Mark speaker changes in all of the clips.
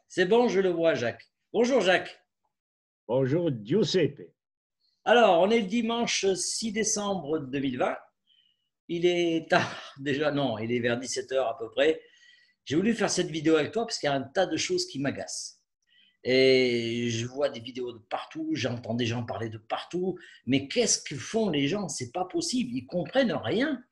Speaker 1: C'est bon, je le vois, Jacques. Bonjour, Jacques.
Speaker 2: Bonjour Giuseppe.
Speaker 1: Alors, on est le dimanche 6 décembre 2020. Il est tard, déjà, non, il est vers 17 heures à peu près. J'ai voulu faire cette vidéo avec toi parce qu'il y a un tas de choses qui m'agacent. Et je vois des vidéos de partout, j'entends des gens parler de partout. Mais qu'est-ce que font les gens? C'est pas possible, ils comprennent rien.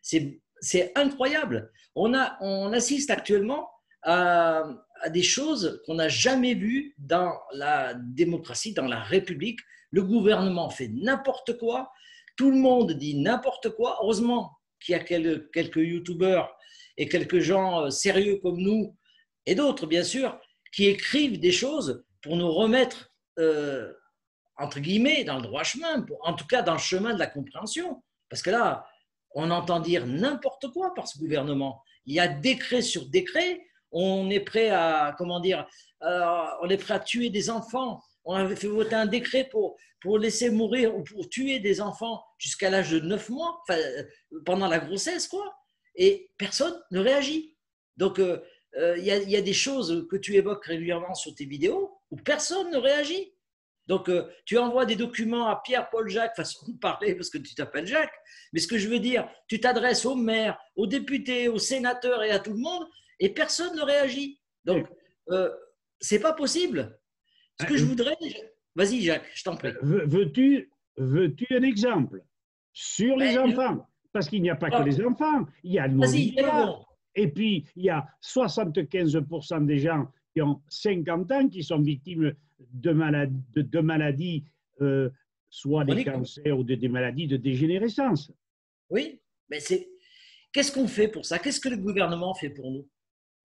Speaker 1: C'est incroyable. On assiste actuellement à des choses qu'on n'a jamais vues dans la démocratie, dans la République. Le gouvernement fait n'importe quoi, tout le monde dit n'importe quoi. Heureusement qu'il y a quelques youtubeurs et quelques gens sérieux comme nous, et d'autres bien sûr, qui écrivent des choses pour nous remettre, entre guillemets, dans le droit chemin, en tout cas dans le chemin de la compréhension. Parce que là, on entend dire n'importe quoi par ce gouvernement. Il y a décret sur décret. On est prêt à, comment dire, on est prêt à tuer des enfants. On avait fait voter un décret pour laisser mourir ou pour tuer des enfants jusqu'à l'âge de 9 mois, enfin, pendant la grossesse, quoi. Et personne ne réagit. Donc, il y a des choses que tu évoques régulièrement sur tes vidéos où personne ne réagit. Donc, tu envoies des documents à Pierre-Paul Jacques, façon de parler, parce que tu t'appelles Jacques. Mais ce que je veux dire, tu t'adresses aux maires, aux députés, aux sénateurs et à tout le monde, et personne ne réagit. Donc, c'est pas possible. Ce que je voudrais. Vas-y, Jacques, je t'en prie.
Speaker 2: Veux-tu un exemple sur les
Speaker 1: Ben,
Speaker 2: enfants? Parce qu'il n'y a pas que les enfants, il y a nos
Speaker 1: vas-y,
Speaker 2: vieillards.
Speaker 1: bon.
Speaker 2: Et puis, il y a 75% des gens qui ont 50 ans qui sont victimes de maladies, soit des
Speaker 1: Chronique.
Speaker 2: cancers ou des maladies de dégénérescence.
Speaker 1: Oui, mais c'est. Qu'est-ce qu'on fait pour ça? Qu'est-ce que le gouvernement fait pour nous?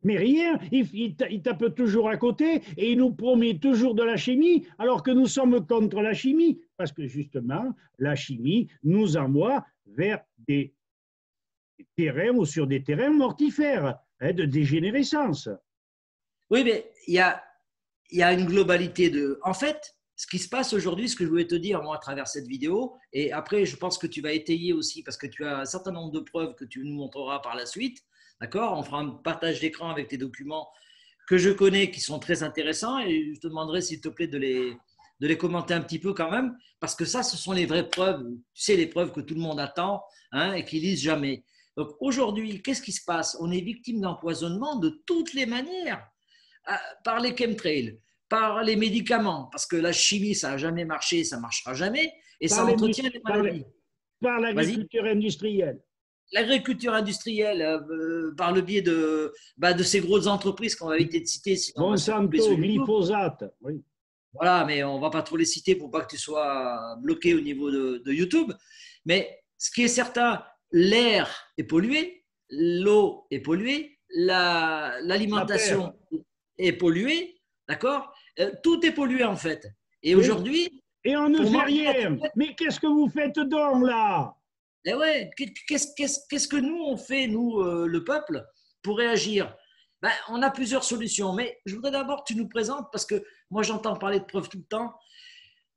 Speaker 2: Mais rien, il tape toujours à côté et il nous promet toujours de la chimie, alors que nous sommes contre la chimie, parce que justement, la chimie nous envoie vers des terrains ou sur des terrains mortifères, de dégénérescence.
Speaker 1: Oui, mais il y a une globalité de. En fait, ce qui se passe aujourd'hui, ce que je voulais te dire, moi, à travers cette vidéo, et après, je pense que tu vas étayer aussi, parce que tu as un certain nombre de preuves que tu nous montreras par la suite. D'accord? On fera un partage d'écran avec tes documents que je connais, qui sont très intéressants, et je te demanderai, s'il te plaît, de les commenter un petit peu quand même, parce que ça, ce sont les vraies preuves, tu sais, les preuves que tout le monde attend, hein, et qui lisent jamais. Donc aujourd'hui, qu'est-ce qui se passe? On est victime d'empoisonnement de toutes les manières, par les chemtrails, par les médicaments, parce que la chimie, ça n'a jamais marché, ça ne marchera jamais, et ça entretient les maladies.
Speaker 2: Par
Speaker 1: Vas-y.
Speaker 2: l'agriculture industrielle.
Speaker 1: L'agriculture industrielle, par le biais de ces grosses entreprises qu'on va éviter de citer, sinon on va se faire couper sur
Speaker 2: Monsanto,
Speaker 1: YouTube.
Speaker 2: glyphosate. Oui.
Speaker 1: Voilà, mais on ne va pas trop les citer pour pas que tu sois bloqué au niveau de YouTube. Mais ce qui est certain, l'air est pollué, l'eau est polluée,
Speaker 2: La terre.
Speaker 1: l'alimentation est polluée, d'accord? Tout est pollué en fait. Et
Speaker 2: Oui.
Speaker 1: aujourd'hui,
Speaker 2: Et on ne
Speaker 1: pour
Speaker 2: fait
Speaker 1: manger
Speaker 2: rien. Mais qu'est-ce que vous faites donc là?
Speaker 1: eh ouais, qu'est-ce que nous on fait, nous, le peuple, pour réagir? Ben, on a plusieurs solutions, mais je voudrais d'abord que tu nous présentes, parce que moi j'entends parler de preuves tout le temps.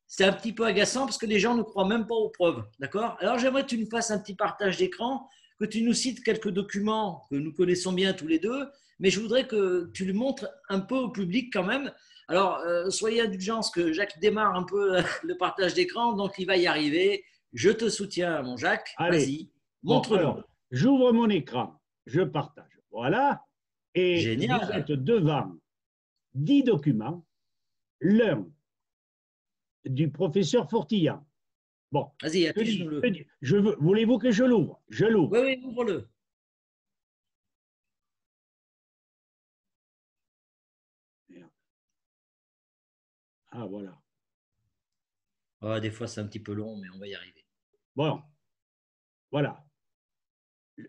Speaker 1: C'est un petit peu agaçant parce que les gens ne croient même pas aux preuves, d'accord? Alors j'aimerais que tu nous fasses un petit partage d'écran, que tu nous cites quelques documents que nous connaissons bien tous les deux, mais je voudrais que tu le montres un peu au public quand même. Alors soyez indulgents, que Jacques démarre un peu le partage d'écran, donc il va y arriver. Je te soutiens, mon Jacques.
Speaker 2: Allez.
Speaker 1: Vas-y,
Speaker 2: Bon,
Speaker 1: montre-nous.
Speaker 2: alors, j'ouvre mon écran, je partage. Voilà. Et vous
Speaker 1: Génial.
Speaker 2: êtes devant 10 documents, l'un du professeur Fortillan. Bon,
Speaker 1: Vas-y,
Speaker 2: je dis,
Speaker 1: affiche-nous-le.
Speaker 2: voulez-vous que je l'ouvre? Je l'ouvre.
Speaker 1: Oui, oui, ouvre-le.
Speaker 2: Ah, voilà.
Speaker 1: Oh, des fois, c'est un petit peu long, mais on va y arriver.
Speaker 2: Bon, voilà.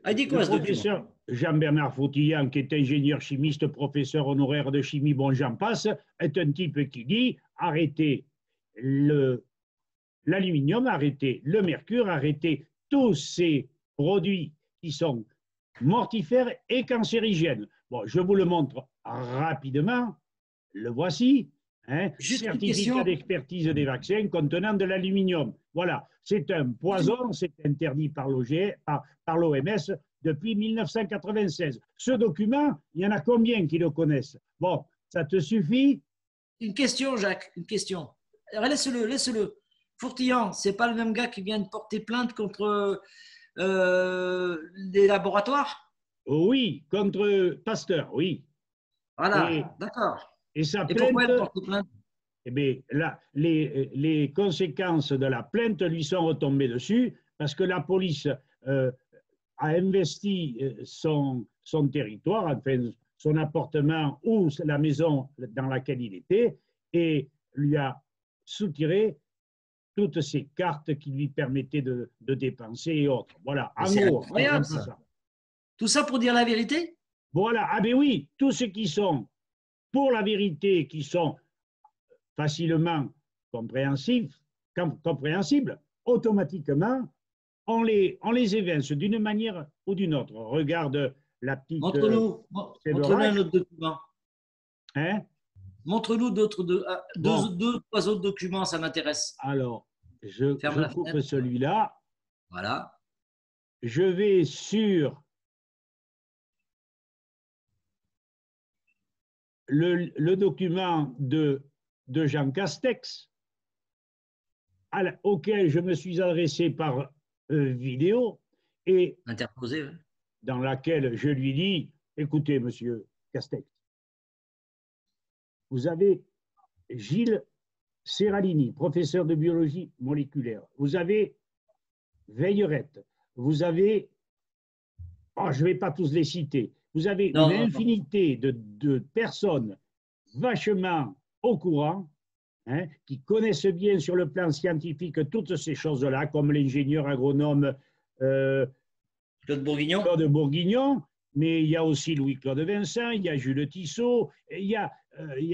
Speaker 1: Ah, dis
Speaker 2: Le
Speaker 1: quoi ce document?
Speaker 2: professeur Jean-Bernard Fortillan, qui est ingénieur chimiste, professeur honoraire de chimie, bon, j'en passe, est un type qui dit arrêtez l'aluminium, arrêtez le mercure, arrêtez tous ces produits qui sont mortifères et cancérigènes. Bon, je vous le montre rapidement. Le voici. Hein,
Speaker 1: Juste une
Speaker 2: certificat
Speaker 1: question.
Speaker 2: d'expertise des vaccins contenant de l'aluminium. Voilà, c'est un poison, c'est interdit par l'OMS depuis 1996. Ce document, il y en a combien qui le connaissent? Bon, Ça te suffit?
Speaker 1: Une question, Jacques, une question. Laisse-le, laisse-le. Fourtillant, c'est pas le même gars qui vient de porter plainte contre les laboratoires?
Speaker 2: Oui, contre Pasteur, oui. Et,
Speaker 1: Voilà, d'accord.
Speaker 2: et sa
Speaker 1: Et pourquoi
Speaker 2: plainte,
Speaker 1: elle porte plainte?
Speaker 2: eh bien, là, les conséquences de la plainte lui sont retombées dessus parce que la police a investi son territoire, enfin, son appartement ou la maison dans laquelle il était et lui a soutiré toutes ces cartes qui lui permettaient de dépenser et autres. Voilà,
Speaker 1: Mais
Speaker 2: en
Speaker 1: c'est
Speaker 2: gros, c'est un
Speaker 1: incroyable
Speaker 2: peu
Speaker 1: ça.
Speaker 2: ça.
Speaker 1: Tout ça pour dire la vérité?
Speaker 2: Voilà, ah ben oui, tous ceux qui sont pour la vérité, qui sont facilement compréhensibles, automatiquement, on les évince d'une manière ou d'une autre. Regarde la petite
Speaker 1: Montre-nous, montre-nous un
Speaker 2: Séverac,
Speaker 1: autre document.
Speaker 2: hein?
Speaker 1: Montre-nous
Speaker 2: Bon,
Speaker 1: deux, trois autres documents, ça m'intéresse.
Speaker 2: alors, je
Speaker 1: Ferme la
Speaker 2: coupe
Speaker 1: fenêtre.
Speaker 2: celui-là.
Speaker 1: Voilà.
Speaker 2: Je vais sur le document de Jean Castex, auquel je me suis adressé par vidéo et
Speaker 1: Interposé. Ouais.
Speaker 2: dans laquelle je lui dis, écoutez, monsieur Castex, vous avez Gilles Serralini, professeur de biologie moléculaire, vous avez Veillerette, vous avez, oh, je ne vais pas tous les citer, vous avez une
Speaker 1: Non, non, non.
Speaker 2: infinité de personnes vachement au courant, hein, qui connaissent bien sur le plan scientifique toutes ces choses-là, comme l'ingénieur agronome
Speaker 1: Claude Bourguignon.
Speaker 2: Claude Bourguignon, mais il y a aussi Louis-Claude Vincent, il y a Jules Tissot, il y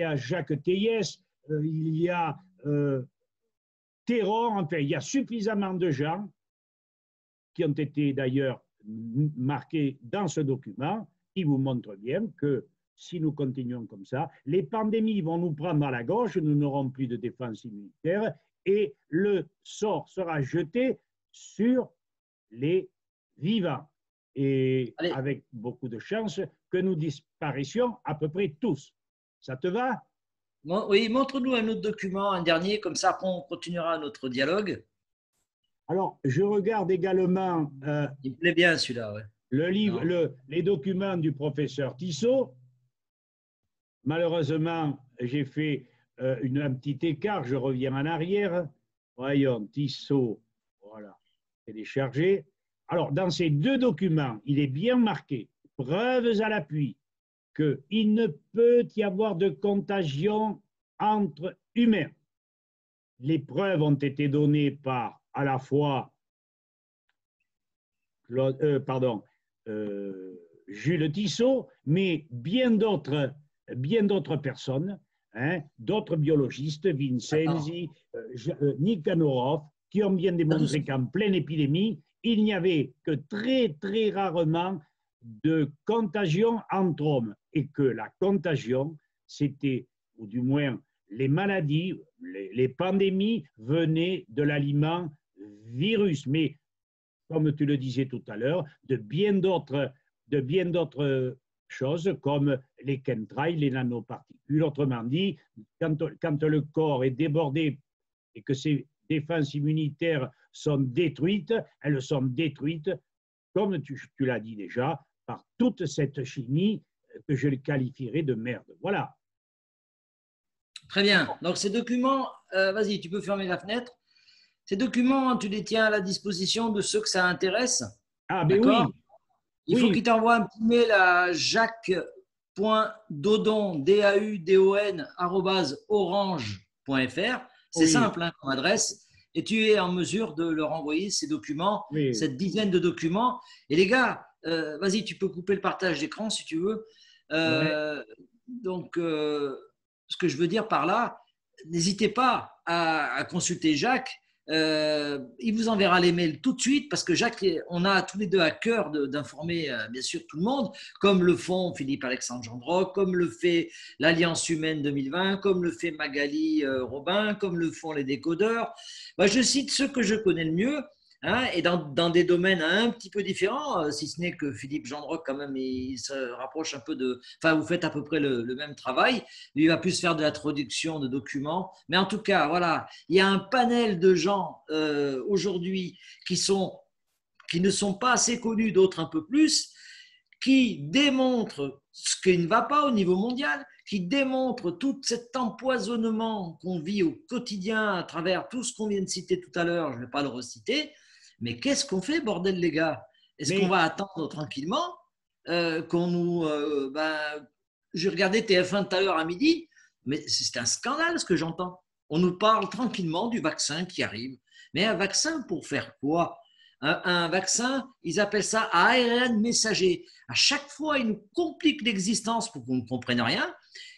Speaker 2: a Jacques Théiès, il y a Théron, enfin, il y a suffisamment de gens qui ont été d'ailleurs marqués dans ce document, qui vous montrent bien que si nous continuons comme ça, les pandémies vont nous prendre à la gorge, nous n'aurons plus de défense immunitaire et le sort sera jeté sur les vivants. Et
Speaker 1: Allez,
Speaker 2: avec beaucoup de chances que nous disparaissions à peu près tous. Ça te va?
Speaker 1: oui, montre-nous un autre document, un dernier, comme ça après on continuera notre dialogue.
Speaker 2: Alors, je regarde également
Speaker 1: Il me plaît bien celui-là, ouais.
Speaker 2: le livre,
Speaker 1: Non.
Speaker 2: les documents du professeur Tissot. Malheureusement, j'ai fait un petit écart, je reviens en arrière. Voyons, Tissot, voilà, téléchargé. Alors, dans ces deux documents, il est bien marqué, preuves à l'appui, qu'il ne peut y avoir de contagion entre humains. Les preuves ont été données par à la fois Jules Tissot, mais bien d'autres personnes, hein, d'autres biologistes,
Speaker 1: Attends.
Speaker 2: Vincenzi, Nikanorov, qui ont bien démontré qu'en pleine épidémie, il n'y avait que très, très rarement de contagion entre hommes et que la contagion, c'était, ou du moins les maladies, les pandémies venaient de l'aliment virus. Mais comme tu le disais tout à l'heure, de bien d'autres choses comme les chemtrails, les nanoparticules. Autrement dit, quand le corps est débordé et que ses défenses immunitaires sont détruites, elles sont détruites, comme tu l'as dit déjà, par toute cette chimie que je qualifierais de merde. Voilà.
Speaker 1: Très bien. Donc ces documents, vas-y, tu peux fermer la fenêtre. Ces documents, tu les tiens à la disposition de ceux que ça intéresse.
Speaker 2: Ah, ben
Speaker 1: D'accord?
Speaker 2: oui,
Speaker 1: Il faut
Speaker 2: oui,
Speaker 1: qu'il t'envoie un petit mail à jacques.dodon, D-A-U-D-O-N, @orange.fr. C'est
Speaker 2: oui,
Speaker 1: simple hein, comme adresse. Et tu es en mesure de leur envoyer ces documents,
Speaker 2: oui.
Speaker 1: cette dizaine de documents. Et les gars, vas-y, tu peux couper le partage d'écran si tu veux.
Speaker 2: Ouais.
Speaker 1: Donc, ce que je veux dire par là, n'hésitez pas à consulter Jacques. Il vous enverra les mails tout de suite parce que Jacques, on a tous les deux à cœur d'informer bien sûr tout le monde, comme le font Philippe-Alexandre Gendroc, comme le fait l'Alliance Humaine 2020, comme le fait Magali Robin, comme le font les décodeurs. Bah, je cite ceux que je connais le mieux. hein, et dans des domaines un petit peu différents, si ce n'est que Philippe Gendroc, quand même, il se rapproche un peu de. Enfin, vous faites à peu près le même travail. Lui, il va plus faire de la traduction de documents. Mais en tout cas, voilà, il y a un panel de gens aujourd'hui qui ne sont pas assez connus, d'autres un peu plus, qui démontrent ce qui ne va pas au niveau mondial, qui démontrent tout cet empoisonnement qu'on vit au quotidien à travers tout ce qu'on vient de citer tout à l'heure, je ne vais pas le reciter, mais qu'est-ce qu'on fait, bordel les gars? Est-ce qu'on
Speaker 2: Mais,
Speaker 1: va attendre tranquillement qu'on nous... j'ai regardé TF1 tout à l'heure à midi, mais c'est un scandale ce que j'entends. On nous parle tranquillement du vaccin qui arrive. Mais un vaccin pour faire quoi? Un vaccin, ils appellent ça ARN messager. À chaque fois, ils nous compliquent l'existence pour qu'on ne comprenne rien.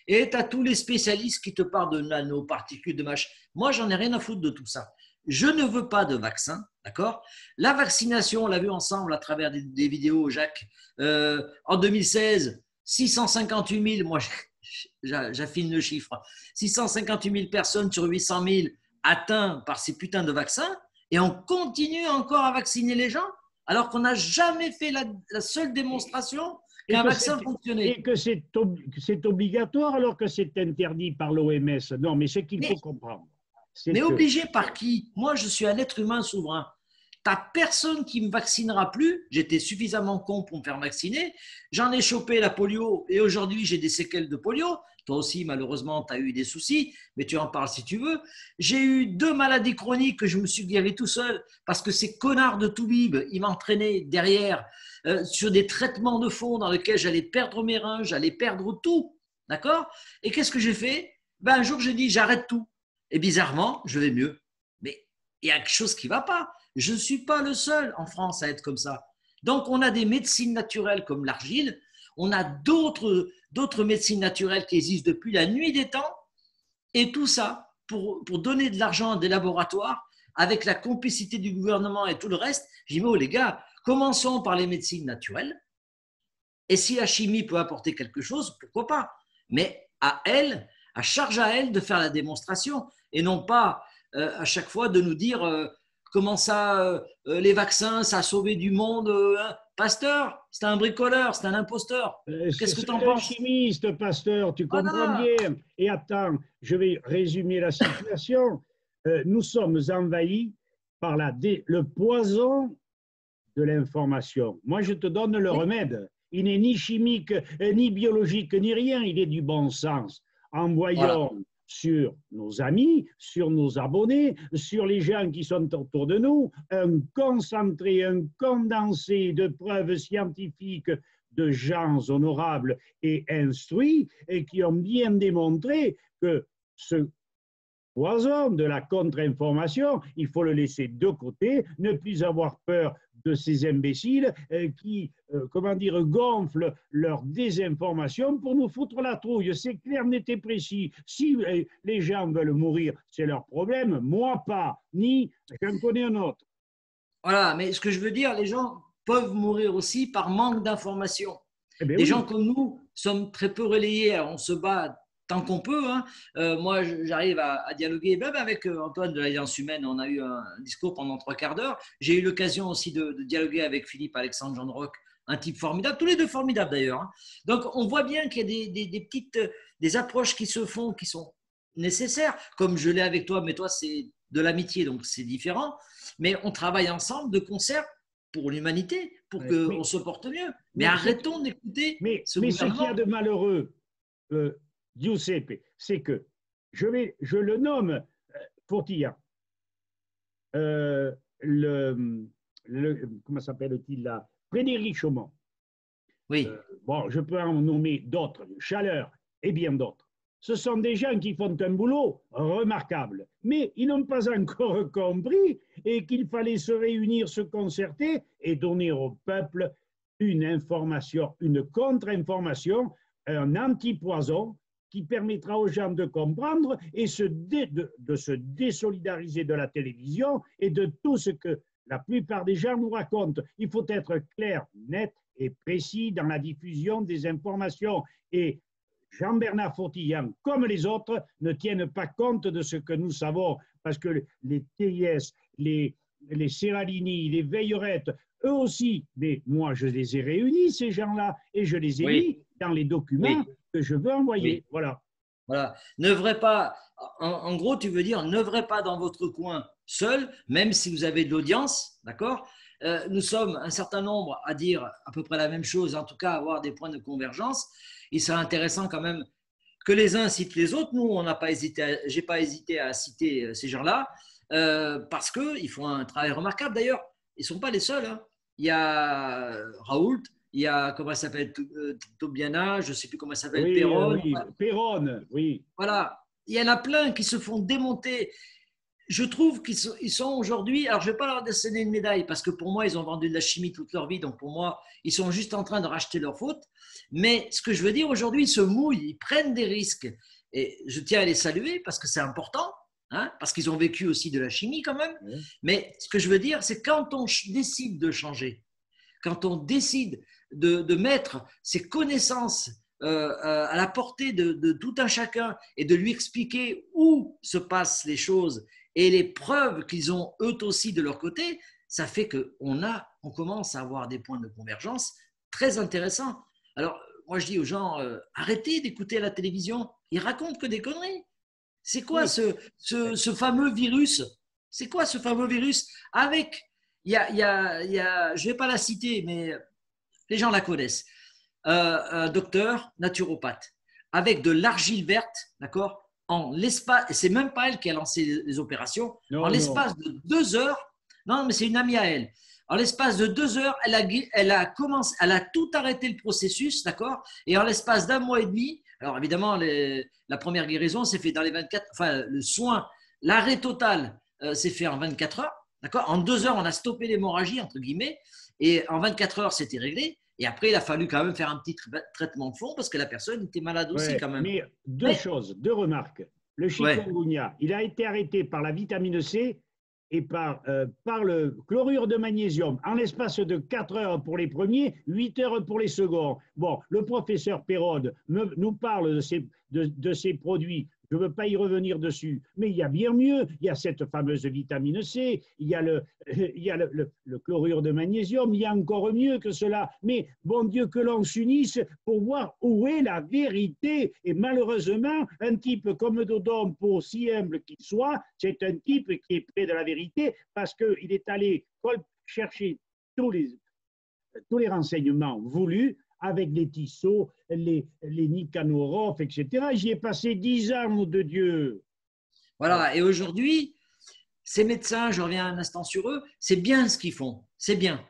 Speaker 1: Et tu as tous les spécialistes qui te parlent de nanoparticules, de machin. Moi, j'en ai rien à foutre de tout ça. Je ne veux pas de vaccin, d'accord? La vaccination, on l'a vu ensemble à travers des vidéos, Jacques. En 2016, 658 000, moi j'affine le chiffre, 658 000 personnes sur 800 000 atteintes par ces putains de vaccins, et on continue encore à vacciner les gens alors qu'on n'a jamais fait la seule démonstration qu'un vaccin fonctionnait.
Speaker 2: et que c'est obligatoire alors que c'est interdit par l'OMS. Non, mais ce qu'il faut
Speaker 1: Mais,
Speaker 2: comprendre, c'est
Speaker 1: mais
Speaker 2: que
Speaker 1: obligé par qui? Moi, je suis un être humain souverain. T'as personne qui me vaccinera plus. J'étais suffisamment con pour me faire vacciner. J'en ai chopé la polio et aujourd'hui j'ai des séquelles de polio. Toi aussi, malheureusement, tu as eu des soucis, mais tu en parles si tu veux. J'ai eu 2 maladies chroniques que je me suis guéri tout seul parce que ces connards de Toubib, ils m'entraînaient derrière sur des traitements de fond dans lesquels j'allais perdre mes reins, j'allais perdre tout. D'accord? Et qu'est-ce que j'ai fait? Ben, un jour, j'ai dit j'arrête tout. Et bizarrement, je vais mieux. Mais il y a quelque chose qui ne va pas. Je ne suis pas le seul en France à être comme ça. Donc, on a des médecines naturelles comme l'argile, on a d'autres médecines naturelles qui existent depuis la nuit des temps, et tout ça pour donner de l'argent à des laboratoires avec la complicité du gouvernement et tout le reste. J'ai dit, oh les gars, commençons par les médecines naturelles, et si la chimie peut apporter quelque chose, pourquoi pas? Mais à charge à elle de faire la démonstration, et non pas à chaque fois de nous dire comment ça, les vaccins, ça a sauvé du monde. Hein. Pasteur, c'est un bricoleur, c'est un imposteur. Qu'est-ce que tu en
Speaker 2: c'est un
Speaker 1: penses?
Speaker 2: chimiste, Pasteur, tu comprends
Speaker 1: Voilà.
Speaker 2: bien. Et attends, je vais résumer la situation. Nous sommes envahis par le poison de l'information. Moi, je te donne le
Speaker 1: Oui,
Speaker 2: remède. Il n'est ni chimique, ni biologique, ni rien. Il est du bon sens.
Speaker 1: voilà.
Speaker 2: Envoyons sur nos amis, sur nos abonnés, sur les gens qui sont autour de nous, un concentré, un condensé de preuves scientifiques de gens honorables et instruits et qui ont bien démontré que ce poison de la contre-information, il faut le laisser de côté, ne plus avoir peur de ces imbéciles qui, comment dire, gonflent leur désinformation pour nous foutre la trouille. C'est clair, net et précis. Si les gens veulent mourir, c'est leur problème, moi pas, ni j'en connais un autre.
Speaker 1: Voilà. Mais ce que je veux dire, les gens peuvent mourir aussi par manque d'information.
Speaker 2: Eh bien
Speaker 1: Des gens
Speaker 2: oui,
Speaker 1: comme nous sommes très peu relayés, on se bat tant qu'on peut. Hein. Moi, j'arrive à dialoguer, même avec Antoine de l'Alliance Humaine, on a eu un discours pendant 3 quarts d'heure. J'ai eu l'occasion aussi de dialoguer avec Philippe Alexandre Jean-Roch, un type formidable, tous les deux formidables d'ailleurs. Hein. Donc, on voit bien qu'il y a des petites des approches qui se font, qui sont nécessaires, comme je l'ai avec toi, mais toi, c'est de l'amitié, donc c'est différent. Mais on travaille ensemble de concert pour l'humanité, pour qu'on
Speaker 2: mais,
Speaker 1: se porte mieux. Mais
Speaker 2: mais,
Speaker 1: arrêtons d'écouter ce
Speaker 2: mais ce qu'il y a
Speaker 1: gouvernement.
Speaker 2: de malheureux, Giuseppe, c'est que je le nomme Fortilla. Euh, le, comment s'appelle-t-il là? Frédéric Chaumont.
Speaker 1: Oui,
Speaker 2: Bon, je peux en nommer d'autres, Chaleur et bien d'autres. Ce sont des gens qui font un boulot remarquable, mais ils n'ont pas encore compris et qu'il fallait se réunir, se concerter et donner au peuple une information, une contre-information, un anti-poison qui permettra aux gens de comprendre et de se désolidariser de la télévision et de tout ce que la plupart des gens nous racontent. Il faut être clair, net et précis dans la diffusion des informations. Et Jean-Bernard Fortillan, comme les autres, ne tiennent pas compte de ce que nous savons, parce que les TIS, les Serralini, les Veillerettes, eux aussi, mais moi je les ai réunis, ces gens-là, et je les ai mis
Speaker 1: Oui,
Speaker 2: dans les documents
Speaker 1: oui,
Speaker 2: que je veux envoyer.
Speaker 1: oui.
Speaker 2: Voilà.
Speaker 1: Voilà. N'œuvrez pas, en gros, tu veux dire, n'œuvrez pas dans votre coin seul, même si vous avez de l'audience, d'accord. Nous sommes un certain nombre à dire à peu près la même chose, en tout cas avoir des points de convergence. Il serait intéressant quand même que les uns citent les autres. Nous, on n'a pas hésité, j'ai pas hésité à citer ces gens-là parce qu'ils font un travail remarquable. D'ailleurs, ils ne sont pas les seuls, hein. Il y a Raoult, il y a, comment ça s'appelle, Tobiana, je ne sais plus comment ça s'appelle,
Speaker 2: Oui,
Speaker 1: Perron.
Speaker 2: oui, Péronne, oui.
Speaker 1: Voilà, il y en a plein qui se font démonter. Je trouve qu'ils sont aujourd'hui, alors je ne vais pas leur donner une médaille parce que pour moi, ils ont vendu de la chimie toute leur vie, donc pour moi, ils sont juste en train de racheter leur faute. Mais ce que je veux dire aujourd'hui, ils se mouillent, ils prennent des risques. Et je tiens à les saluer parce que c'est important, hein, parce qu'ils ont vécu aussi de la chimie quand même.
Speaker 2: Oui.
Speaker 1: Mais ce que je veux dire, c'est quand on décide de changer, quand on décide de mettre ses connaissances à la portée de tout un chacun et de lui expliquer où se passent les choses et les preuves qu'ils ont eux aussi de leur côté, ça fait qu'on commence à avoir des points de convergence très intéressants. Alors, moi je dis aux gens, arrêtez d'écouter la télévision, ils racontent que des conneries. C'est quoi
Speaker 2: Oui.
Speaker 1: ce fameux virus? C'est quoi ce fameux virus? Avec, je ne vais pas la citer, mais les gens la connaissent. Un docteur naturopathe avec de l'argile verte, d'accord? En l'espace, et c'est même pas elle qui a lancé les opérations, en
Speaker 2: Non, non.
Speaker 1: l'espace de 2 heures, non, mais c'est une amie à elle. En l'espace de 2 heures, elle a tout arrêté le processus, d'accord? Et en l'espace d'un mois et demi, alors évidemment, la première guérison s'est fait dans les 24, enfin, le soin, l'arrêt total s'est fait en 24 heures, d'accord? En 2 heures, on a stoppé l'hémorragie, entre guillemets, et en 24 heures, c'était réglé. Et après, il a fallu quand même faire un petit traitement de fond parce que la personne était malade aussi
Speaker 2: Ouais.
Speaker 1: quand même.
Speaker 2: Mais deux
Speaker 1: Mais,
Speaker 2: choses, deux remarques. Le
Speaker 1: ouais,
Speaker 2: chikungunya, il a été arrêté par la vitamine C et par le chlorure de magnésium en l'espace de 4 heures pour les premiers, 8 heures pour les seconds. Bon, le professeur Perrode nous parle de ces produits. Je ne veux pas y revenir dessus, mais il y a bien mieux. Il y a cette fameuse vitamine C, il y a le chlorure de magnésium, il y a encore mieux que cela. Mais bon Dieu, que l'on s'unisse pour voir où est la vérité. Et malheureusement, un type comme Dodon, pour aussi humble qu'il soit, c'est un type qui est près de la vérité parce qu'il est allé chercher tous les renseignements voulus avec les Tissot, les Nikanoroff, etc. J'y ai passé 10 ans, de Dieu.
Speaker 1: voilà. Et aujourd'hui, ces médecins, je reviens un instant sur eux, c'est bien ce qu'ils font, c'est bien.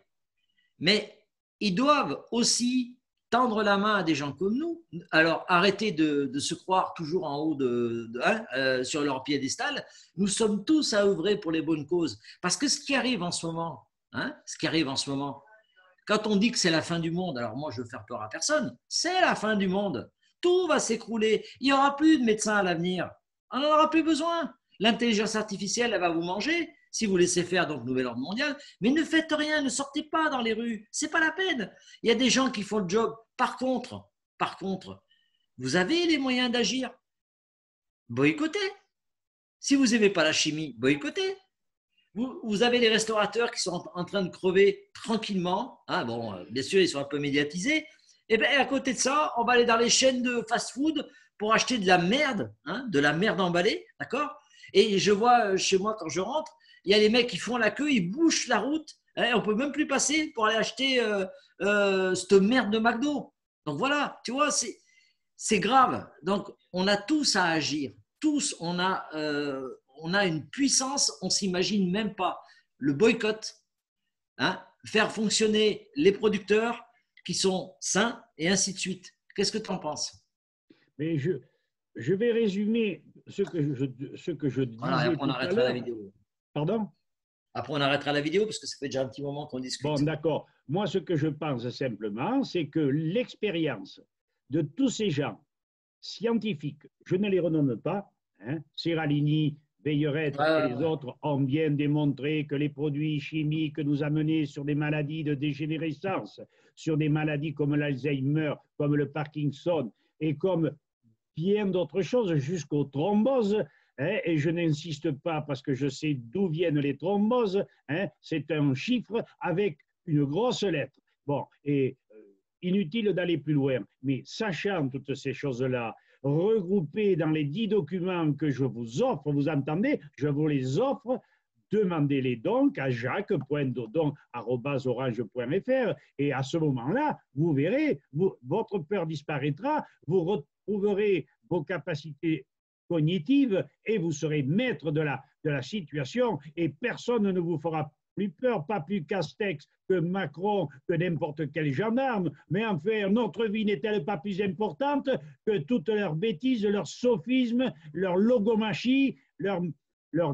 Speaker 1: Mais ils doivent aussi tendre la main à des gens comme nous. Alors, arrêtez de se croire toujours en haut hein, sur leur piédestal. Nous sommes tous à œuvrer pour les bonnes causes. Parce que ce qui arrive en ce moment, hein, ce qui arrive en ce moment, quand on dit que c'est la fin du monde, alors moi je veux faire peur à personne, c'est la fin du monde. Tout va s'écrouler. Il n'y aura plus de médecins à l'avenir. On n'en aura plus besoin. L'intelligence artificielle, elle va vous manger si vous laissez faire donc nouvel ordre mondial. Mais ne faites rien, ne sortez pas dans les rues. C'est pas la peine. Il y a des gens qui font le job. Par contre, vous avez les moyens d'agir. Boycottez. Si vous n'aimez pas la chimie, boycottez. Vous avez les restaurateurs qui sont en train de crever tranquillement. Hein, bon, bien sûr, ils sont un peu médiatisés. Et bien, à côté de ça, on va aller dans les chaînes de fast-food pour acheter de la merde, hein, de la merde emballée, d'accord? Et je vois chez moi, quand je rentre, il y a les mecs qui font la queue, ils bouchent la route. Hein, on ne peut même plus passer pour aller acheter cette merde de McDo. Donc voilà, tu vois, c'est grave. Donc, on a tous à agir. Tous, on a une puissance, on ne s'imagine même pas. Le boycott, hein, faire fonctionner les producteurs qui sont sains et ainsi de suite. Qu'est-ce que tu en penses?
Speaker 2: Mais je vais résumer ce que je
Speaker 1: Voilà, et
Speaker 2: disais
Speaker 1: après on
Speaker 2: tout à
Speaker 1: arrêtera la
Speaker 2: l'heure.
Speaker 1: vidéo.
Speaker 2: Pardon?
Speaker 1: Après on arrêtera la vidéo parce que ça fait déjà un petit moment qu'on
Speaker 2: Bon,
Speaker 1: discute.
Speaker 2: d'accord. Moi, ce que je pense simplement, c'est que l'expérience de tous ces gens scientifiques, je ne les renomme pas, hein, Serralini, Veillerette et les
Speaker 1: Ouais.
Speaker 2: autres ont bien démontré que les produits chimiques nous amenaient sur des maladies de dégénérescence, sur des maladies comme l'Alzheimer, comme le Parkinson et comme bien d'autres choses, jusqu'aux thromboses, hein, et je n'insiste pas parce que je sais d'où viennent les thromboses, hein, c'est un chiffre avec une grosse lettre. Bon, et inutile d'aller plus loin, mais sachant toutes ces choses-là, regroupées dans les 10 documents que je vous offre, vous entendez, je vous les offre, demandez-les donc à jacques.dodon@orange.fr et à ce moment-là, vous verrez, votre peur disparaîtra, vous retrouverez vos capacités cognitives et vous serez maître de la situation et personne ne vous fera plus peur, pas plus Castex que Macron, que n'importe quel gendarme, mais enfin, notre vie n'est-elle pas plus importante que toutes leurs bêtises, leurs sophismes, leurs logomachie, leurs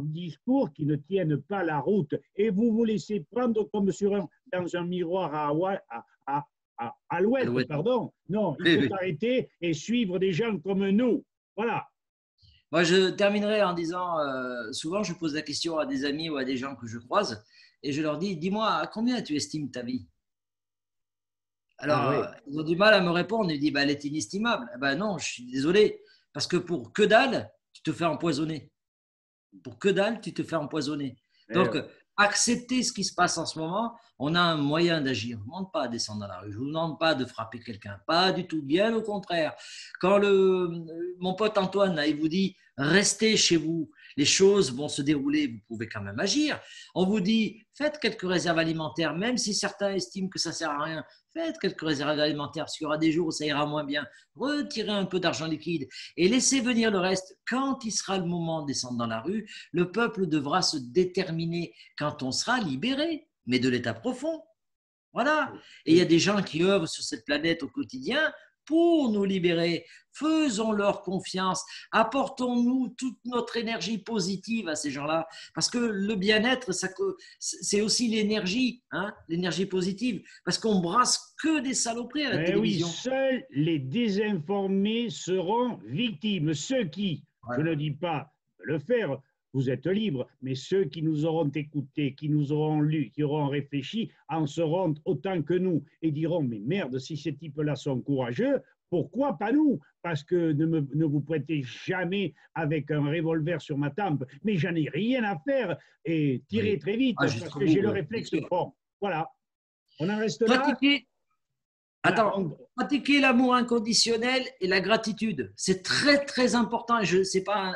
Speaker 2: discours qui ne tiennent pas la route. Et vous vous laissez prendre comme dans un miroir à Alouette,
Speaker 1: Alouette.
Speaker 2: pardon. Non, il
Speaker 1: Oui,
Speaker 2: faut
Speaker 1: oui.
Speaker 2: arrêter et suivre des gens comme nous. Voilà.
Speaker 1: Moi, je terminerai en disant, souvent je pose la question à des amis ou à des gens que je croise et je leur dis, dis-moi, à combien tu estimes ta vie? Alors,
Speaker 2: Ah oui.
Speaker 1: ils ont du mal à me répondre. Ils disent, bah, elle est inestimable. Eh ben non, je suis désolé. Parce que pour que dalle, tu te fais empoisonner. Pour que dalle, tu te fais empoisonner.
Speaker 2: Eh
Speaker 1: Donc, accepter ce qui se passe en ce moment, on a un moyen d'agir. Je ne vous demande pas de descendre dans la rue, je ne vous demande pas de frapper quelqu'un, pas du tout, bien au contraire. Quand mon pote Antoine, il vous dit, restez chez vous, les choses vont se dérouler, vous pouvez quand même agir. On vous dit, faites quelques réserves alimentaires, même si certains estiment que ça ne sert à rien, faites quelques réserves alimentaires, parce qu'il y aura des jours où ça ira moins bien. Retirez un peu d'argent liquide et laissez venir le reste quand il sera le moment de descendre dans la rue. Le peuple devra se déterminer quand on sera libéré, mais de l'état profond. Voilà. Et il y a
Speaker 2: oui.
Speaker 1: des gens qui œuvrent sur cette planète au quotidien pour nous libérer. Faisons-leur confiance. Apportons-nous toute notre énergie positive à ces gens-là. Parce que le bien-être, c'est aussi l'énergie, hein, l'énergie positive. Parce qu'on brasse que des saloperies à la
Speaker 2: Eh oui,
Speaker 1: télévision.
Speaker 2: seuls les désinformés seront victimes. Ceux qui, je ne
Speaker 1: Voilà.
Speaker 2: dis pas de le faire, vous êtes libre, mais ceux qui nous auront écoutés, qui nous auront lus, qui auront réfléchi, en seront autant que nous et diront, mais merde, si ces types-là sont courageux, pourquoi pas nous? Parce que ne vous prêtez jamais avec un revolver sur ma tempe, mais j'en ai rien à faire et tirez
Speaker 1: Oui.
Speaker 2: très vite
Speaker 1: Ah,
Speaker 2: parce
Speaker 1: jusqu'au
Speaker 2: que j'ai
Speaker 1: bout,
Speaker 2: le
Speaker 1: oui, bien
Speaker 2: réflexe
Speaker 1: sûr.
Speaker 2: bon. Voilà, on en reste là.
Speaker 1: Pratiquer,
Speaker 2: Voilà,
Speaker 1: attends, pratiquer l'amour inconditionnel et la gratitude, c'est très très important. Et je sais pas,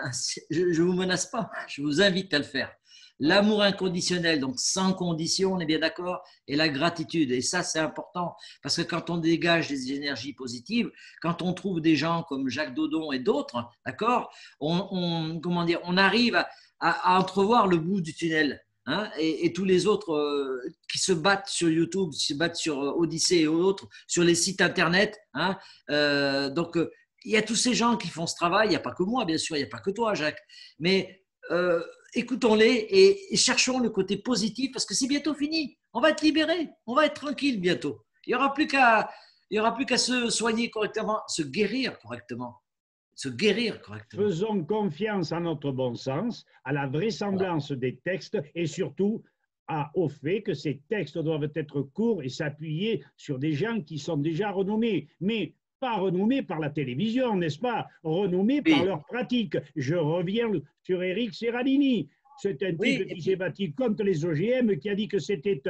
Speaker 1: je vous menace pas, je vous invite à le faire. L'amour inconditionnel, donc sans condition, on est bien d'accord, et la gratitude. Et ça, c'est important parce que quand on dégage des énergies positives, quand on trouve des gens comme Jacques Dodon et d'autres, d'accord, comment dire, on arrive à entrevoir le bout du tunnel. Hein, et tous les autres qui se battent sur YouTube, qui se battent sur Odyssée et autres, sur les sites internet. Hein, donc, il y a tous ces gens qui font ce travail. Il n'y a pas que moi, bien sûr, il n'y a pas que toi, Jacques. Mais écoutons-les et cherchons le côté positif parce que c'est bientôt fini. On va être libéré, on va être tranquille bientôt. Il n'y aura plus qu'à se soigner correctement, se guérir correctement. Se guérir correctement.
Speaker 2: faisons confiance à notre bon sens, à la
Speaker 1: Voilà.
Speaker 2: vraisemblance des textes et surtout au fait que ces textes doivent être courts et s'appuyer sur des gens qui sont déjà renommés, mais pas renommés par la télévision, n'est-ce pas? Renommés par
Speaker 1: Oui,
Speaker 2: leur pratique. Je reviens sur Eric Serralini. C'est un
Speaker 1: oui,
Speaker 2: type
Speaker 1: et
Speaker 2: qui s'est
Speaker 1: puis,
Speaker 2: battu contre les OGM, qui a dit que c'était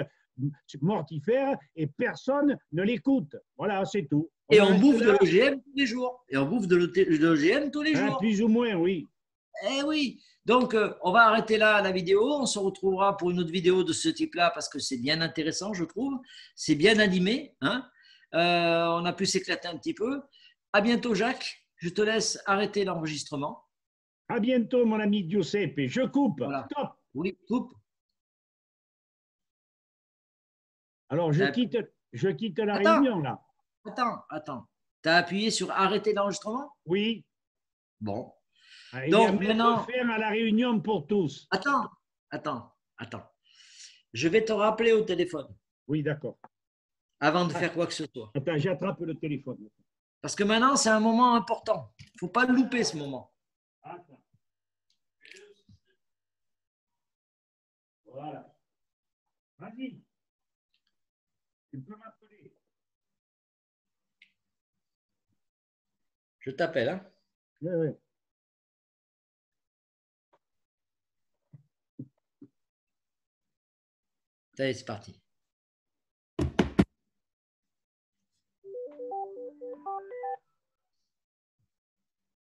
Speaker 2: mortifère et personne ne l'écoute. Voilà, c'est tout. On
Speaker 1: et
Speaker 2: en
Speaker 1: on
Speaker 2: reste
Speaker 1: bouffe de
Speaker 2: là,
Speaker 1: l'OGM tous les jours. Et on bouffe de l'OGM tous les
Speaker 2: hein,
Speaker 1: jours.
Speaker 2: plus ou moins, oui.
Speaker 1: Eh oui. Donc, on va arrêter là la vidéo. On se retrouvera pour une autre vidéo de ce type-là parce que c'est bien intéressant, je trouve. C'est bien animé. Hein. On a pu s'éclater un petit peu. À bientôt, Jacques. Je te laisse arrêter l'enregistrement.
Speaker 2: À bientôt, mon ami Giuseppe. Je coupe.
Speaker 1: Voilà.
Speaker 2: Stop.
Speaker 1: Oui, coupe.
Speaker 2: Alors,
Speaker 1: T'as-
Speaker 2: je quitte la
Speaker 1: Attends,
Speaker 2: réunion, là.
Speaker 1: attends. Tu as appuyé sur arrêter l'enregistrement?
Speaker 2: Oui.
Speaker 1: Bon.
Speaker 2: Il y a
Speaker 1: Donc,
Speaker 2: mettre
Speaker 1: maintenant,
Speaker 2: fin à la réunion pour tous.
Speaker 1: attends, attends. Je vais te rappeler au téléphone
Speaker 2: Oui, d'accord.
Speaker 1: avant de
Speaker 2: Ah,
Speaker 1: faire quoi que ce soit.
Speaker 2: attends, j'attrape le téléphone.
Speaker 1: Parce que maintenant, c'est un moment important. Il ne faut pas louper ce moment.
Speaker 2: Attends. Voilà. Vas-y. Tu peux m'appeler.
Speaker 1: Je t'appelle. Hein.
Speaker 2: Oui, oui.
Speaker 1: Allez, c'est parti.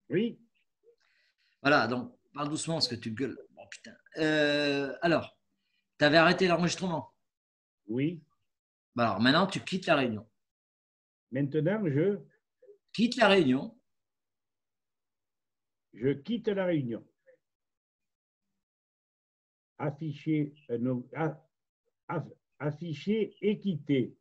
Speaker 2: Oui,
Speaker 1: Voilà, donc parle doucement parce que tu gueules. Bon, putain. Alors, tu avais arrêté l'enregistrement.
Speaker 2: oui.
Speaker 1: Bah, alors maintenant, tu quittes la réunion.
Speaker 2: Maintenant,
Speaker 1: Quitte la réunion.
Speaker 2: je quitte la réunion. Afficher, afficher et quitter.